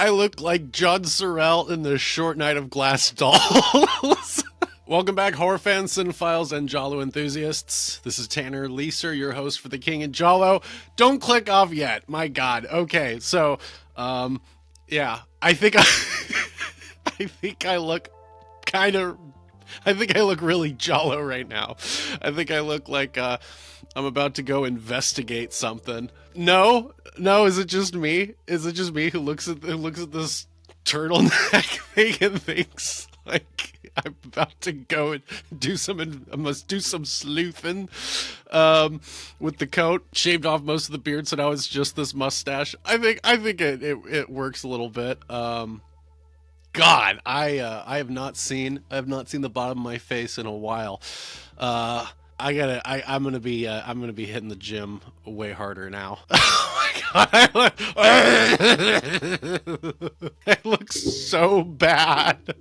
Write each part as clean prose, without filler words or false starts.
I look like John Sorrell in The Short Night of Glass Dolls. Welcome back, horror fans, cinephiles, and Jalo enthusiasts. This is Tanner Leeser, your host for The King and Jalo. Don't click off yet. My God. Okay, so, yeah, I think I look really Jalo right now. I think I look like I'm about to go investigate something. No, is it just me? Is it just me who looks at this turtleneck thing and thinks like I'm about to go and I must do some sleuthing with the coat? Shaved off most of the beard, so now it's just this mustache. I think it works a little bit. God, I have not seen the bottom of my face in a while. I'm gonna be hitting the gym way harder now. Oh my God, I look so bad.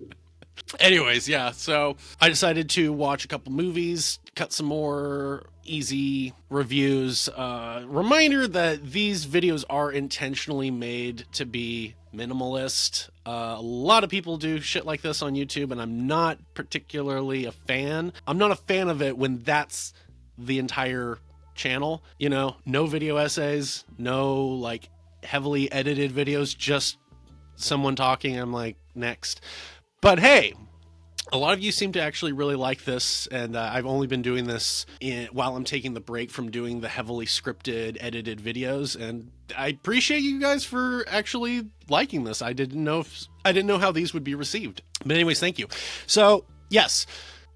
Anyways, yeah, so I decided to watch a couple movies, cut some more easy reviews. Reminder that these videos are intentionally made to be minimalist. A lot of people do shit like this on YouTube, and I'm not particularly a fan. I'm not a fan of it when that's the entire channel. You know, no video essays, no like heavily edited videos, just someone talking. I'm like, next. But hey, a lot of you seem to actually really like this, and I've only been doing this while I'm taking the break from doing the heavily scripted, edited videos, and I appreciate you guys for actually liking this. I didn't know how these would be received. But anyways, thank you. So, yes,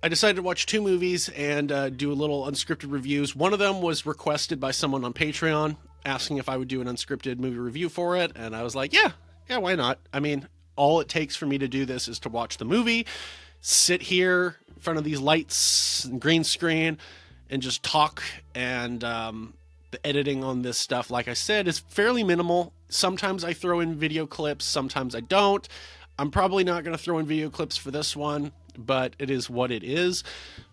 I decided to watch two movies and do a little unscripted reviews. One of them was requested by someone on Patreon, asking if I would do an unscripted movie review for it, and I was like, yeah, why not? I mean, all it takes for me to do this is to watch the movie, sit here in front of these lights and green screen, and just talk. And the editing on this stuff, like I said, is fairly minimal. Sometimes I throw in video clips, sometimes I don't. I'm probably not going to throw in video clips for this one, but it is what it is.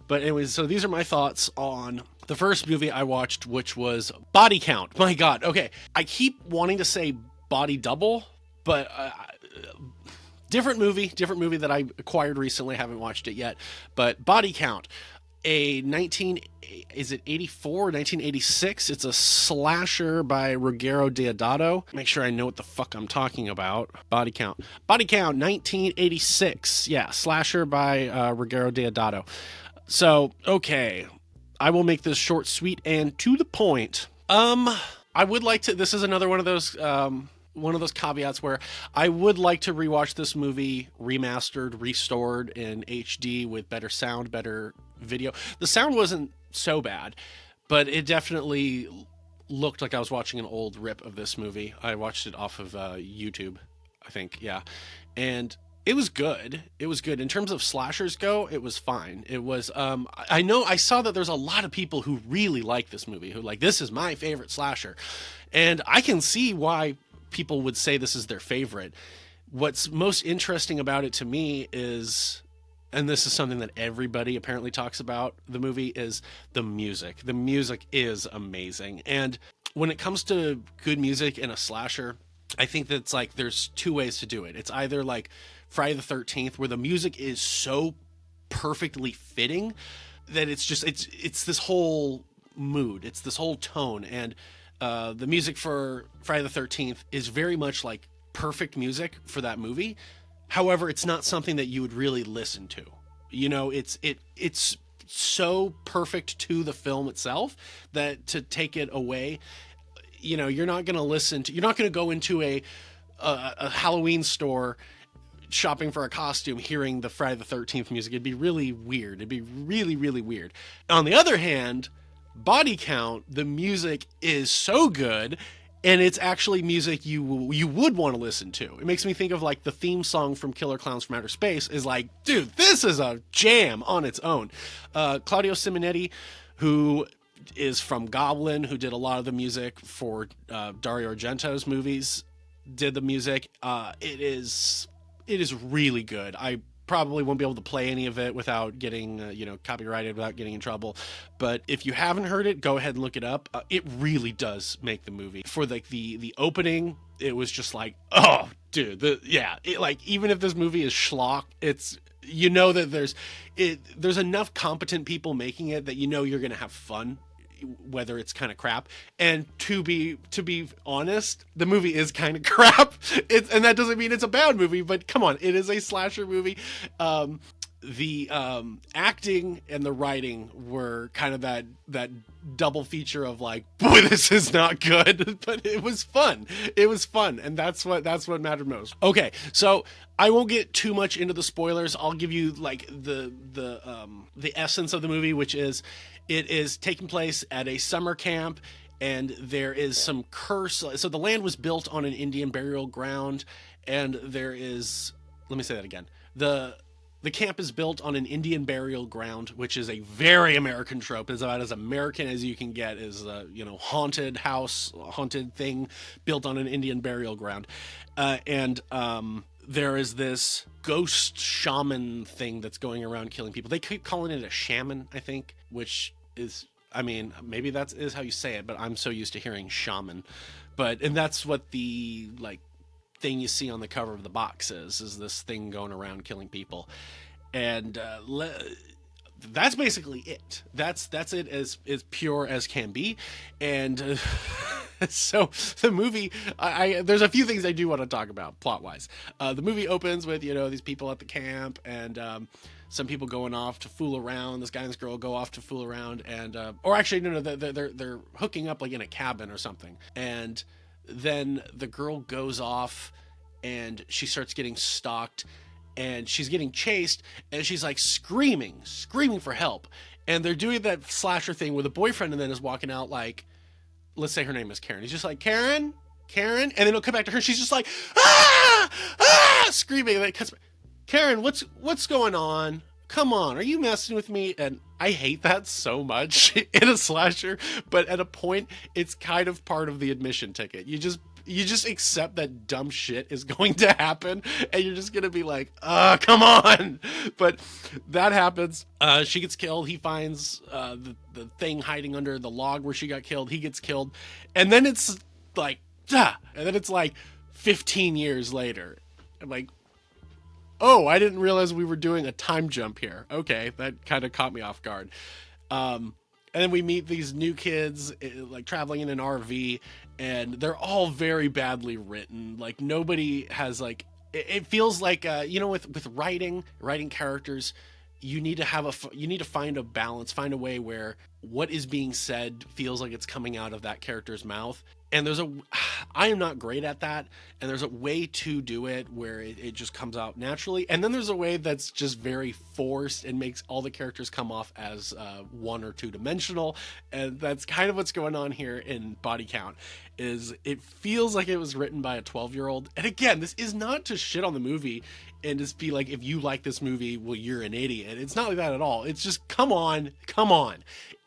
But anyways, so these are my thoughts on the first movie I watched, which was Body Count. My God, okay. I keep wanting to say Body Double, but different movie that I acquired recently. Haven't watched it yet, but Body Count, a 1986? It's a slasher by Ruggero Deodato. Make sure I know what the fuck I'm talking about. Body Count, 1986. Yeah, slasher by Ruggero Deodato. So, okay, I will make this short, sweet, and to the point. I would like to. This is another one of those caveats where I would like to rewatch this movie remastered, restored in HD with better sound, better video. The sound wasn't so bad, but it definitely looked like I was watching an old rip of this movie. I watched it off of YouTube, I think, yeah. And it was good. It was good. In terms of slashers go, it was fine. It was, I saw that there's a lot of people who really like this movie, who like, this is my favorite slasher. And I can see why people would say this is their favorite. What's most interesting about it to me is, and this is something that everybody apparently talks about the movie, is the music. The music is amazing. And when it comes to good music in a slasher, I think that it's like there's two ways to do it. It's either like Friday the 13th, where the music is so perfectly fitting that it's just it's this whole mood, it's this whole tone. And the music for Friday the 13th is very much like perfect music for that movie. However, it's not something that you would really listen to. You know, it's so perfect to the film itself that to take it away, you know, you're not going to go into a Halloween store shopping for a costume hearing the Friday the 13th music. It'd be really weird. It'd be really, really weird. On the other hand, Body Count, the music is so good, and it's actually music you would want to listen to. It makes me think of like the theme song from Killer Clowns from Outer Space is like, dude, this is a jam on its own. Claudio Simonetti, who is from Goblin, who did a lot of the music for Dario Argento's movies, did the music. It is really good. I probably won't be able to play any of it without getting, copyrighted, without getting in trouble. But if you haven't heard it, go ahead and look it up. It really does make the movie. For like the opening, it was just like, oh, dude, like, even if this movie is schlock, it's, you know that there's enough competent people making it that you know you're gonna have fun, whether it's kind of crap. And to be honest, the movie is kind of crap. And that doesn't mean it's a bad movie, but come on, it is a slasher movie. The acting and the writing were kind of that double feature of like, boy, this is not good, but it was fun. It was fun, and that's what mattered most. Okay, so I won't get too much into the spoilers. I'll give you like the essence of the movie, which is it is taking place at a summer camp, and there is some curse. So the land was built on an Indian burial ground, and there is, let me say that again. The camp is built on an Indian burial ground, which is a very American trope. It's about as American as you can get, is a, haunted house, haunted thing built on an Indian burial ground. And there is this ghost shaman thing that's going around killing people. They keep calling it a shaman, I think, which is, I mean, maybe that is how you say it, but I'm so used to hearing shaman. And that's what the, like, thing you see on the cover of the box is this thing going around killing people. And that's basically it. That's it as pure as can be. And so the movie, there's a few things I do want to talk about plot wise. The movie opens with, these people at the camp, and some people going off to fool around. This guy and this girl go off to fool around, and or actually no, they're hooking up like in a cabin or something. And then the girl goes off and she starts getting stalked, and she's getting chased, and she's like screaming for help. And they're doing that slasher thing where the boyfriend and then is walking out, like, let's say her name is Karen. He's just like, Karen, and then he'll come back to her. She's just like, screaming. And then it cuts back. Karen, what's going on? Come on, are you messing with me? And I hate that so much in a slasher, but at a point, it's kind of part of the admission ticket. You just accept that dumb shit is going to happen, and you're just going to be like, come on. But that happens. She gets killed. He finds the thing hiding under the log where she got killed. He gets killed. And then it's like, and then it's like 15 years later. I'm like, oh, I didn't realize we were doing a time jump here. Okay, that kind of caught me off guard. And then we meet these new kids, like traveling in an RV, and they're all very badly written. Like, nobody has, like, it feels like, with writing characters, you need to find a balance, find a way where what is being said feels like it's coming out of that character's mouth. And I am not great at that. And there's a way to do it where it just comes out naturally. And then there's a way that's just very forced and makes all the characters come off as one or two dimensional. And that's kind of what's going on here in Body Count. Is it feels like it was written by a 12-year-old. And again, this is not to shit on the movie and just be like, if you like this movie, well, you're an idiot. It's not like that at all. It's just, come on.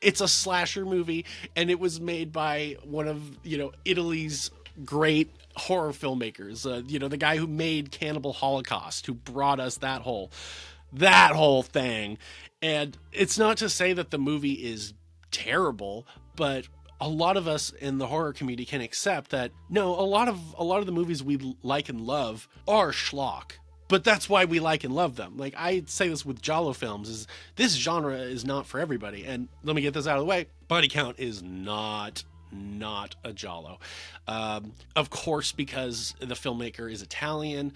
It's a slasher movie, and it was made by one of, Italy's great horror filmmakers. The guy who made Cannibal Holocaust, who brought us that whole thing. And it's not to say that the movie is terrible, but a lot of us in the horror community can accept that, no, a lot of the movies we like and love are schlock. But that's why we like and love them. Like, I say this with giallo films, is this genre is not for everybody. And let me get this out of the way. Body Count is not a giallo. Of course, because the filmmaker is Italian,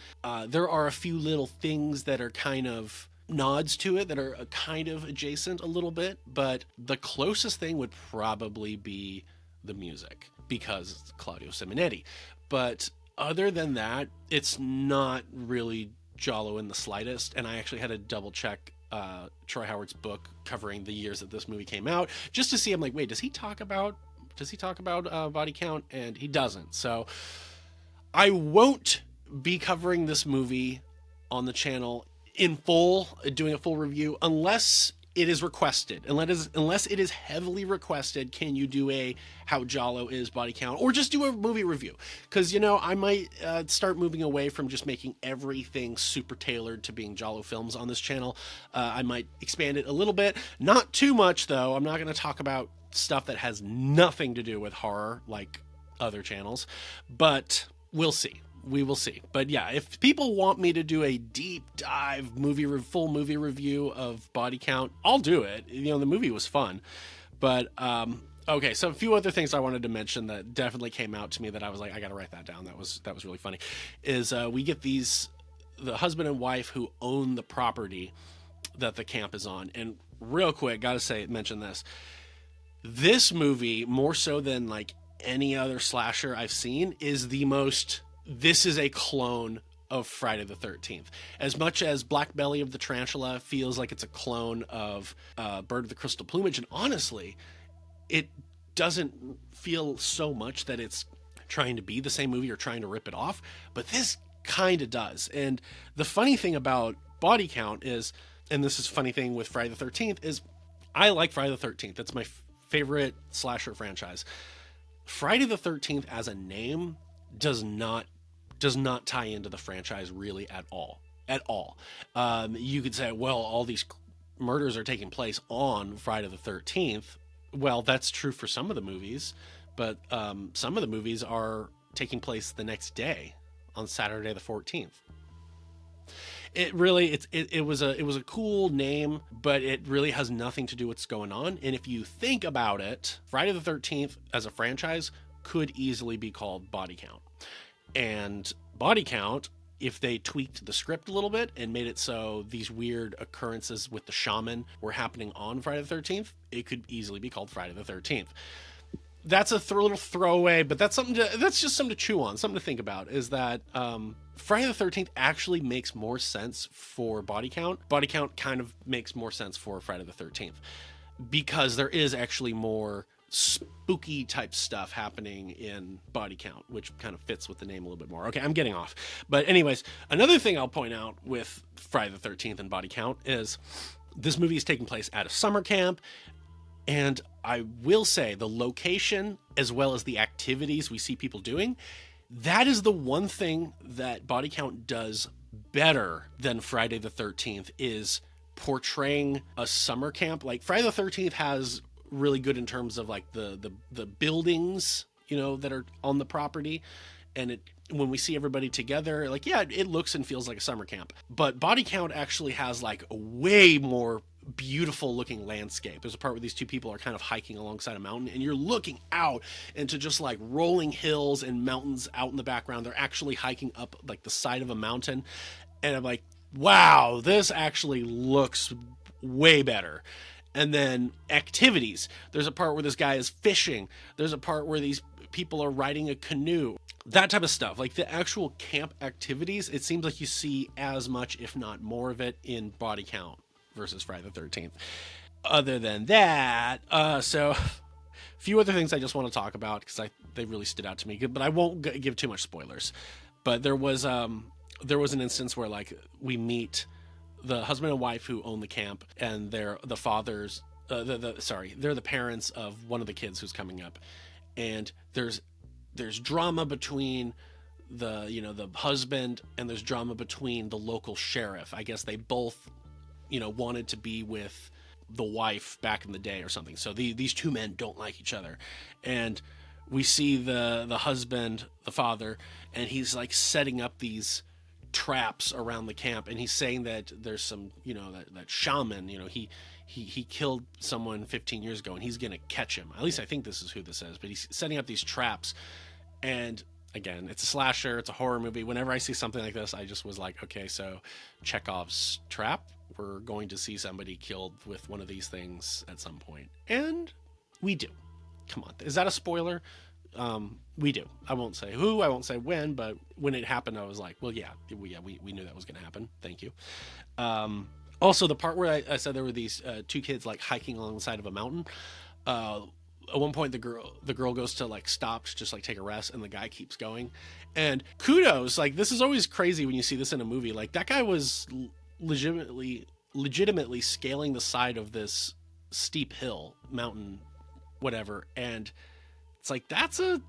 there are a few little things that are kind of nods to it that are kind of adjacent a little bit. But the closest thing would probably be the music, because it's Claudio Simonetti. But other than that, it's not really giallo in the slightest. And I actually had to double check Troy Howard's book covering the years that this movie came out, just to see. I'm like, wait, does he talk about Body Count? And he doesn't. So I won't be covering this movie on the channel in full, doing a full review, unless it is requested. Unless it is heavily requested, can you do a how giallo is Body Count, or just do a movie review? Because, I might start moving away from just making everything super tailored to being giallo films on this channel. I might expand it a little bit, not too much though. I'm not going to talk about stuff that has nothing to do with horror like other channels, but we'll see. we will see. But yeah, if people want me to do a deep dive full movie review of Body Count, I'll do it. The movie was fun. But okay, so a few other things I wanted to mention that definitely came out to me that I was like, I got to write that down. That was really funny. Is we get the husband and wife who own the property that the camp is on. And real quick, got to mention this. This movie, more so than like any other slasher I've seen, is this is a clone of Friday the 13th. As much as Black Belly of the Tarantula feels like it's a clone of Bird of the Crystal Plumage, and honestly, it doesn't feel so much that it's trying to be the same movie or trying to rip it off, but this kind of does. And the funny thing about Body Count is, and this is a funny thing with Friday the 13th, is I like Friday the 13th. That's my favorite slasher franchise. Friday the 13th as a name does not tie into the franchise really at all. You could say, well, all these murders are taking place on Friday the 13th. Well, that's true for some of the movies, but some of the movies are taking place the next day on Saturday the 14th. It really, it was a cool name, but it really has nothing to do with what's going on. And if you think about it, Friday the 13th as a franchise could easily be called Body Count. And Body Count, if they tweaked the script a little bit and made it so these weird occurrences with the shaman were happening on Friday the 13th, it could easily be called Friday the 13th. That's a little throwaway, but that's just something to chew on, something to think about, is that Friday the 13th actually makes more sense for Body Count. Body Count kind of makes more sense for Friday the 13th because there is actually more spooky type stuff happening in Body Count, which kind of fits with the name a little bit more. Okay, I'm getting off. But anyways, another thing I'll point out with Friday the 13th and Body Count is this movie is taking place at a summer camp. And I will say the location, as well as the activities we see people doing, that is the one thing that Body Count does better than Friday the 13th, is portraying a summer camp. Like Friday the 13th has really good in terms of like the buildings, that are on the property. And when we see everybody together, like, yeah, it looks and feels like a summer camp. But Body Count actually has like a way more beautiful looking landscape. There's a part where these two people are kind of hiking alongside a mountain, and you're looking out into just like rolling hills and mountains out in the background. They're actually hiking up like the side of a mountain. And I'm like, wow, this actually looks way better. And then activities. There's a part where this guy is fishing. There's a part where these people are riding a canoe. That type of stuff. Like the actual camp activities, it seems like you see as much, if not more of it, in Body Count versus Friday the 13th. Other than that, so a few other things I just want to talk about because they really stood out to me, but I won't give too much spoilers. But there was an instance where like we meet the husband and wife who own the camp, and they're the fathers. They're the parents of one of the kids who's coming up, and there's drama between the husband, and there's drama between the local sheriff. I guess they both wanted to be with the wife back in the day or something. So these two men don't like each other, and we see the husband, the father, and he's like setting up these traps around the camp, and he's saying that there's some that shaman, he killed someone 15 years ago and he's gonna catch him. At least I think this is who this is, but he's setting up these traps. And again, it's a slasher, it's a horror movie. Whenever I see something like this, I just was like, okay, so Chekhov's trap, we're going to see somebody killed with one of these things at some point. And we do. Come on, is that a spoiler? We do. I won't say who, I won't say when, but when it happened, I was like, well, yeah, we knew that was going to happen. Thank you. Also, the part where I said there were these two kids like hiking along the side of a mountain. At one point, the girl goes to like stop, just like take a rest, and the guy keeps going. And kudos, like this is always crazy when you see this in a movie. Like that guy was legitimately scaling the side of this steep hill, mountain, whatever, and it's like that's a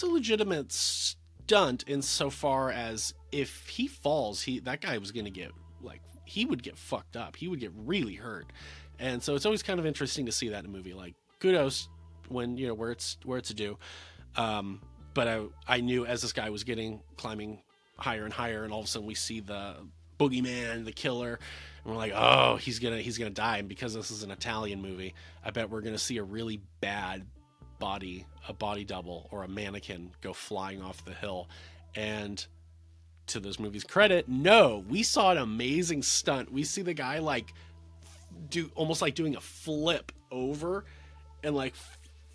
legitimate stunt insofar as if he falls, that guy was gonna get like, he would get fucked up, he would get really hurt. And so it's always kind of interesting to see that in a movie. Like kudos when where it's due. but I knew as this guy was climbing higher and higher, and all of a sudden we see the boogeyman, the killer, and we're like, oh, he's gonna die. And because this is an Italian movie, I bet we're gonna see a really bad a body double or a mannequin go flying off the hill. And to this movie's credit, no, we saw an amazing stunt. We see the guy like do almost like doing a flip over and like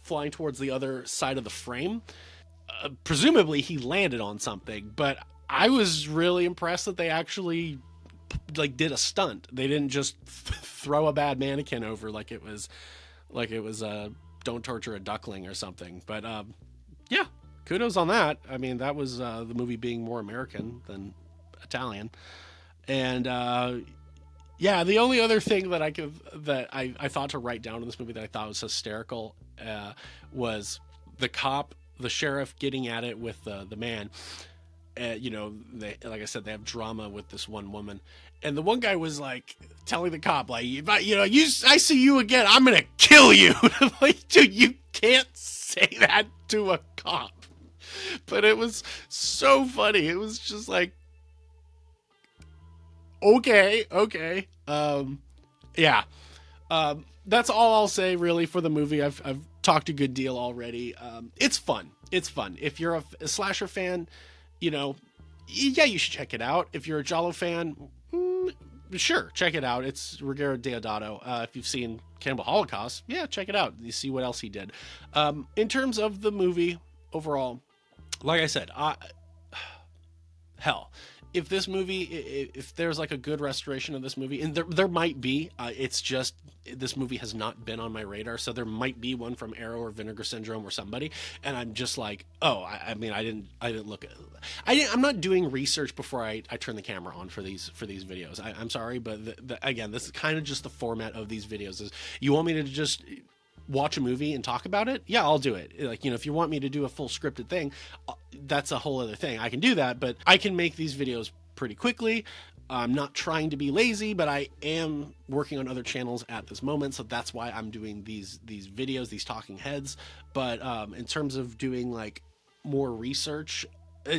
flying towards the other side of the frame. Presumably he landed on something, but I was really impressed that they actually like did a stunt. They didn't just throw a bad mannequin over like it was Don't Torture a Duckling or something. But yeah, kudos on that. I mean, that was the movie being more American than Italian. And yeah, the only other thing that I thought to write down in this movie that I thought was hysterical was the sheriff getting at it with the man. You know, like I said, they have drama with this one woman, and the one guy was like telling the cop, like, I see you again, I'm gonna kill you. Like, dude, you can't say that to a cop. But it was so funny. It was just like, okay. Yeah. That's all I'll say really for the movie. I've talked a good deal already. It's fun. If you're a slasher fan, yeah, you should check it out. If you're a Giallo fan, sure, check it out. It's Ruggero Deodato. If you've seen Cannibal Holocaust, yeah, check it out. You see what else he did. In terms of the movie overall, like I said, hell, if this movie, if there's like a good restoration of this movie, and there might be, it's just this movie has not been on my radar, so there might be one from Arrow or Vinegar Syndrome or somebody, and I'm just like, oh, I mean, I didn't look at, I'm not doing research before I turn the camera on for these videos. I'm sorry, but again, this is kind of just the format of these videos. Is you want me to just watch a movie and talk about it? Yeah, I'll do it. Like, if you want me to do a full scripted thing, that's a whole other thing. I can do that, but I can make these videos pretty quickly. I'm not trying to be lazy, but I am working on other channels at this moment, so that's why I'm doing these videos, these talking heads. But in terms of doing like more research,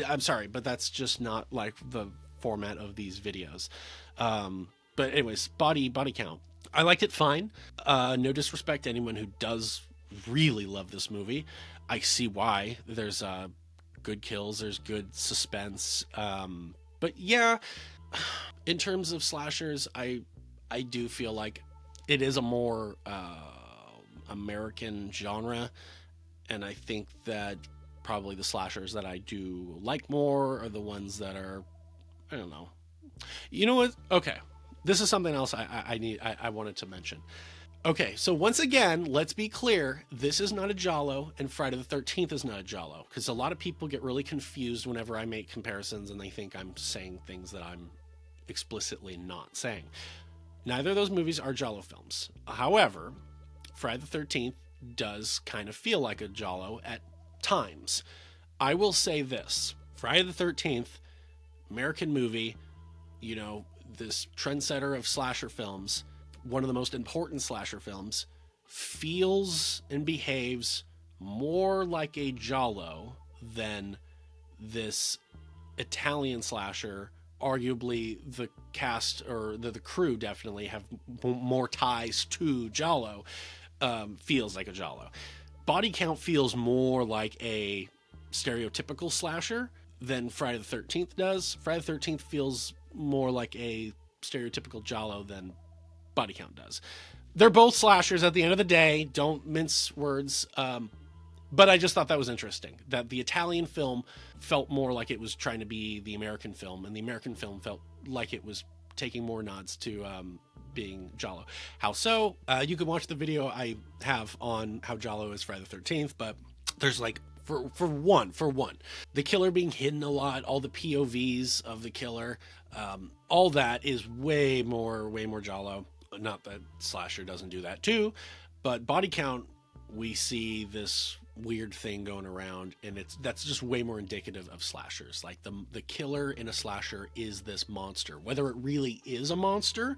I'm sorry, but that's just not like the format of these videos. But anyways, body count, I liked it fine. No disrespect to anyone who does really love this movie. I see why. There's good kills, there's good suspense. But yeah, in terms of slashers, I do feel like it is a more American genre, and I think that probably the slashers that I do like more are the ones that are, I don't know. You know what? Okay, this is something else I wanted to mention. Okay, so once again, let's be clear, this is not a Giallo, and Friday the 13th is not a Giallo, because a lot of people get really confused whenever I make comparisons, and they think I'm saying things that I'm explicitly not saying. Neither of those movies are Giallo films. However, Friday the 13th does kind of feel like a Giallo at times. I will say this, Friday the 13th, American movie, this trendsetter of slasher films, one of the most important slasher films, feels and behaves more like a Giallo than this Italian slasher. Arguably the cast or the crew definitely have more ties to Giallo, feels like a Giallo. Body count feels more like a stereotypical slasher than Friday the 13th does. Friday the 13th feels more like a stereotypical Giallo than Body count does. They're both slashers at the end of the day, don't mince words. But I just thought that was interesting, that the Italian film felt more like it was trying to be the American film, and the American film felt like it was taking more nods to being Giallo. How so? You can watch the video I have on how Giallo is Friday the 13th, but there's like, for one, the killer being hidden a lot, all the POVs of the killer, all that is way more Giallo. Not that slasher doesn't do that too, but body count, we see this weird thing going around, and that's just way more indicative of slashers. Like the killer in a slasher is this monster, whether it really is a monster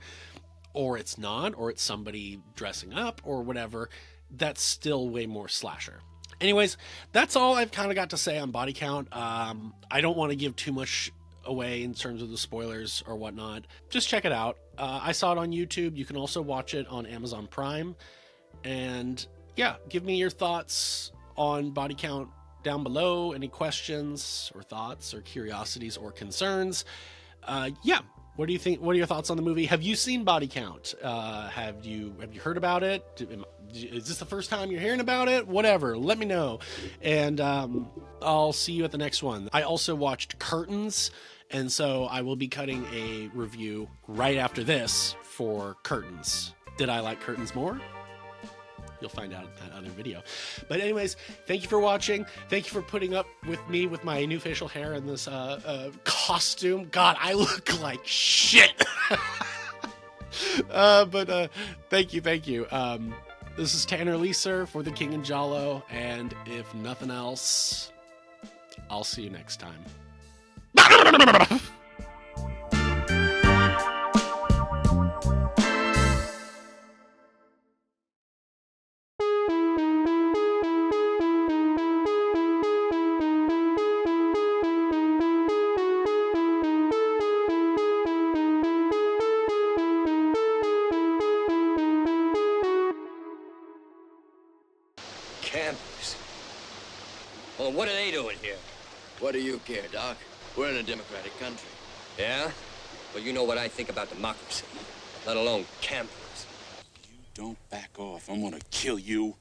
or it's not, or it's somebody dressing up or whatever, that's still way more slasher. Anyways, that's all I've kind of got to say on Body Count. I don't want to give too much away in terms of the spoilers or whatnot. Just check it out. I saw it on YouTube. You can also watch it on Amazon Prime. And yeah, give me your thoughts on Body Count down below. Any questions or thoughts or curiosities or concerns? Yeah. What do you think? What are your thoughts on the movie? Have you seen Body Count? Have you heard about it? Is this the first time you're hearing about it? Whatever. Let me know. And I'll see you at the next one. I also watched Curtains, and so I will be cutting a review right after this for Curtains. Did I like Curtains more? You'll find out in that other video. But anyways, thank you for watching. Thank you for putting up with me with my new facial hair and this costume. God, I look like shit. But thank you. This is Tanner Leeser for The King and Jalo, and if nothing else, I'll see you next time. Campers. Well, what are they doing here? What do you care, Doc? We're in a democratic country. Yeah? Well, you know what I think about democracy, let alone campers. You don't back off, I'm gonna kill you.